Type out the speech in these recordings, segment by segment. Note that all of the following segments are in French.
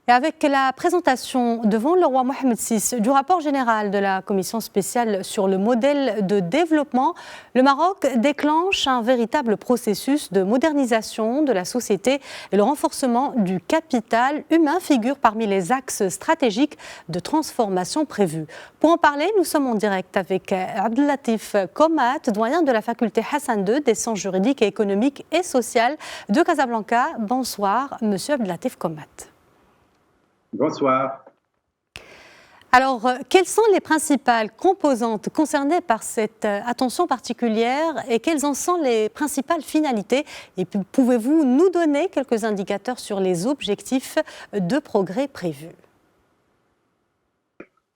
Et avec la présentation devant le roi Mohamed VI du rapport général de la commission spéciale sur le modèle de développement, le Maroc déclenche un véritable processus de modernisation de la société et le renforcement du capital humain figure parmi les axes stratégiques de transformation prévus. Pour en parler, nous sommes en direct avec Abdellatif Komat, doyen de la faculté Hassan II des sciences juridiques et économiques et sociales de Casablanca. Bonsoir, monsieur Abdellatif Komat. Bonsoir. Alors, quelles sont les principales composantes concernées par cette attention particulière et quelles en sont les principales finalités? Et puis, pouvez-vous nous donner quelques indicateurs sur les objectifs de progrès prévus?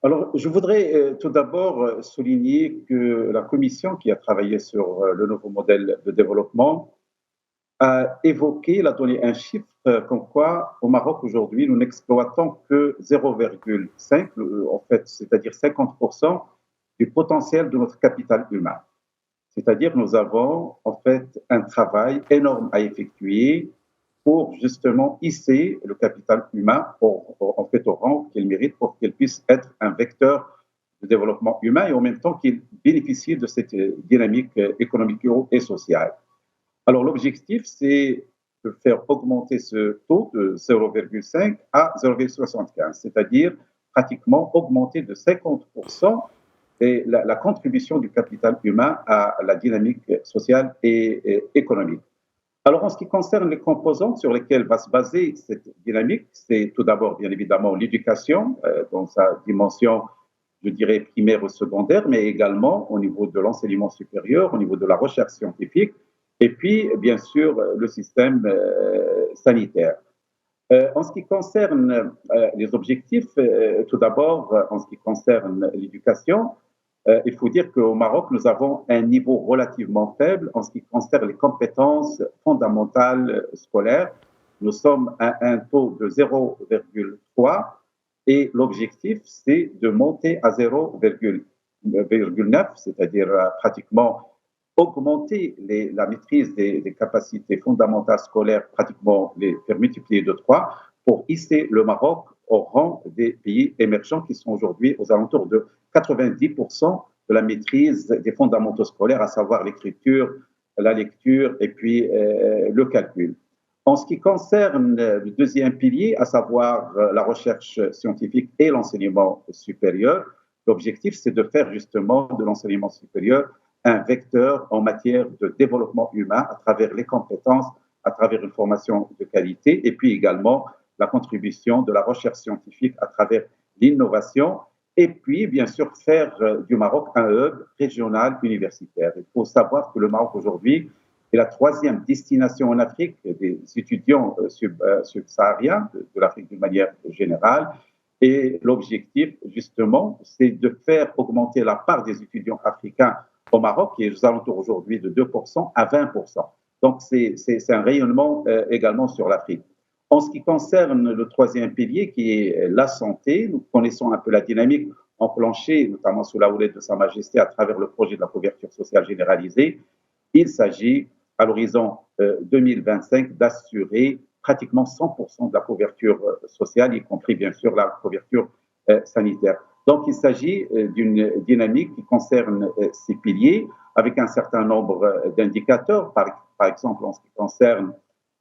Alors, je voudrais tout d'abord souligner que la commission qui a travaillé sur le nouveau modèle de développement a évoqué, a donné un chiffre comme quoi au Maroc aujourd'hui, nous n'exploitons que 0,5, en fait, c'est-à-dire 50% du potentiel de notre capital humain. C'est-à-dire nous avons en fait un travail énorme à effectuer pour justement hisser le capital humain en fait, au rang qu'il mérite pour qu'il puisse être un vecteur de développement humain et en même temps qu'il bénéficie de cette dynamique économique et sociale. Alors, l'objectif, c'est de faire augmenter ce taux de 0,5 à 0,75, c'est-à-dire pratiquement augmenter de 50% la contribution du capital humain à la dynamique sociale et économique. Alors, en ce qui concerne les composantes sur lesquelles va se baser cette dynamique, c'est tout d'abord, bien évidemment, l'éducation, dans sa dimension, je dirais, primaire ou secondaire, mais également au niveau de l'enseignement supérieur, au niveau de la recherche scientifique, et puis, bien sûr, le système sanitaire. En ce qui concerne les objectifs, tout d'abord, en ce qui concerne l'éducation, il faut dire qu'au Maroc, nous avons un niveau relativement faible en ce qui concerne les compétences fondamentales scolaires. Nous sommes à un taux de 0,3 et l'objectif, c'est de monter à 0,9, c'est-à-dire pratiquement augmenter la maîtrise des capacités fondamentales scolaires, pratiquement les faire multiplier de 3 pour hisser le Maroc au rang des pays émergents qui sont aujourd'hui aux alentours de 90% de la maîtrise des fondamentaux scolaires, à savoir l'écriture, la lecture et puis le calcul. En ce qui concerne le deuxième pilier, à savoir la recherche scientifique et l'enseignement supérieur, l'objectif, c'est de faire justement de l'enseignement supérieur un vecteur en matière de développement humain à travers les compétences, à travers une formation de qualité et puis également la contribution de la recherche scientifique à travers l'innovation et puis bien sûr faire du Maroc un hub régional universitaire. Il faut savoir que le Maroc aujourd'hui est la troisième destination en Afrique des étudiants subsahariens de l'Afrique d'une manière générale. Et l'objectif, justement, c'est de faire augmenter la part des étudiants africains au Maroc, qui est aux alentours aujourd'hui de 2% à 20%. Donc, c'est un rayonnement également sur l'Afrique. En ce qui concerne le troisième pilier, qui est la santé, nous connaissons un peu la dynamique enclenchée, notamment sous la houlette de Sa Majesté, à travers le projet de la couverture sociale généralisée. Il s'agit, à l'horizon 2025, d'assurer pratiquement 100% de la couverture sociale, y compris bien sûr la couverture sanitaire. Donc, il s'agit d'une dynamique qui concerne ces piliers avec un certain nombre d'indicateurs. Par exemple, en ce qui concerne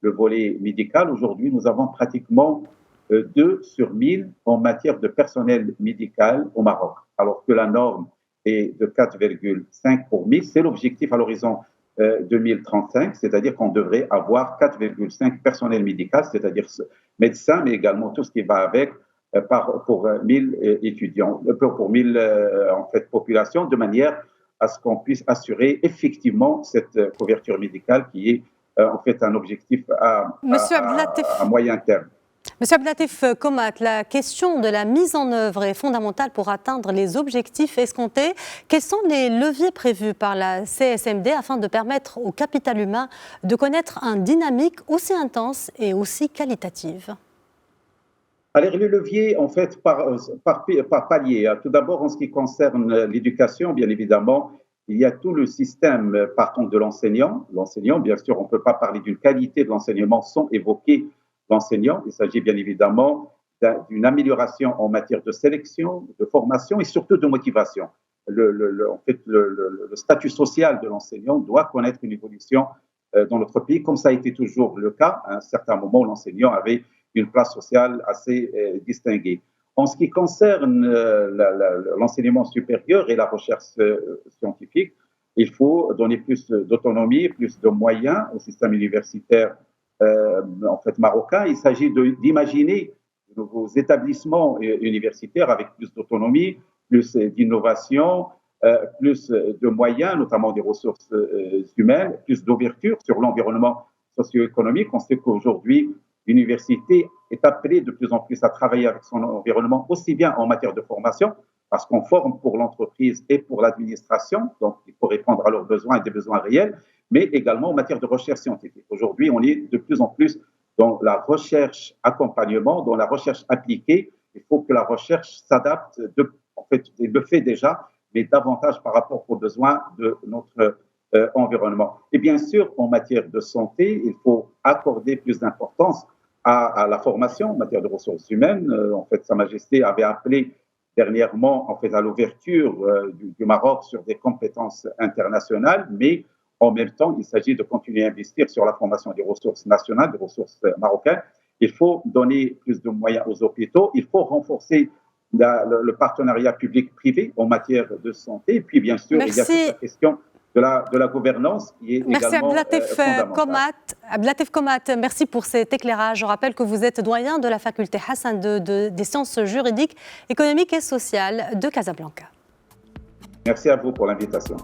le volet médical, aujourd'hui, nous avons pratiquement 2 sur 1000 en matière de personnel médical au Maroc, alors que la norme est de 4,5 pour 1000. C'est l'objectif à l'horizon 2035, c'est-à-dire qu'on devrait avoir 4,5 personnel médical, c'est-à-dire médecins, mais également tout ce qui va avec pour 1000 étudiants, pour 1000 en fait, populations, de manière à ce qu'on puisse assurer effectivement cette couverture médicale qui est en fait un objectif à moyen terme. Monsieur Abdellatif Komat, la question de la mise en œuvre est fondamentale pour atteindre les objectifs escomptés. Quels sont les leviers prévus par la CSMD afin de permettre au capital humain de connaître une dynamique aussi intense et aussi qualitative? Alors, les leviers, en fait, par palier. Tout d'abord, en ce qui concerne l'éducation, bien évidemment, il y a tout le système partant de l'enseignant. L'enseignant, bien sûr, on ne peut pas parler d'une qualité de l'enseignement sans évoquer l'enseignant. Il s'agit bien évidemment d'une amélioration en matière de sélection, de formation et surtout de motivation. Le statut social de l'enseignant doit connaître une évolution dans notre pays, comme ça a été toujours le cas. À un certain moment, l'enseignant avait une place sociale assez distinguée. En ce qui concerne l'enseignement supérieur et la recherche scientifique, il faut donner plus d'autonomie, plus de moyens au système universitaire marocain. Il s'agit d'imaginer de nouveaux établissements universitaires avec plus d'autonomie, plus d'innovation, plus de moyens, notamment des ressources humaines, plus d'ouverture sur l'environnement socio-économique. On sait qu'aujourd'hui, l'université est appelée de plus en plus à travailler avec son environnement, aussi bien en matière de formation, parce qu'on forme pour l'entreprise et pour l'administration, donc il faut répondre à leurs besoins et des besoins réels, mais également en matière de recherche scientifique. Aujourd'hui, on est de plus en plus dans la recherche accompagnement, dans la recherche appliquée. Il faut que la recherche s'adapte, il le fait déjà, mais davantage par rapport aux besoins de notre environnement. Et bien sûr, en matière de santé, il faut accorder plus d'importance à la formation en matière de ressources humaines. Sa Majesté avait appelé dernièrement à l'ouverture du Maroc sur des compétences internationales, mais en même temps, il s'agit de continuer à investir sur la formation des ressources nationales, des ressources marocaines. Il faut donner plus de moyens aux hôpitaux, il faut renforcer le partenariat public-privé en matière de santé. Et puis, bien sûr, il y a toute la question de la gouvernance qui est également fondamentale. Abdelatif Komat, merci pour cet éclairage. Je rappelle que vous êtes doyen de la faculté Hassan des sciences juridiques, économiques et sociales de Casablanca. Merci à vous pour l'invitation.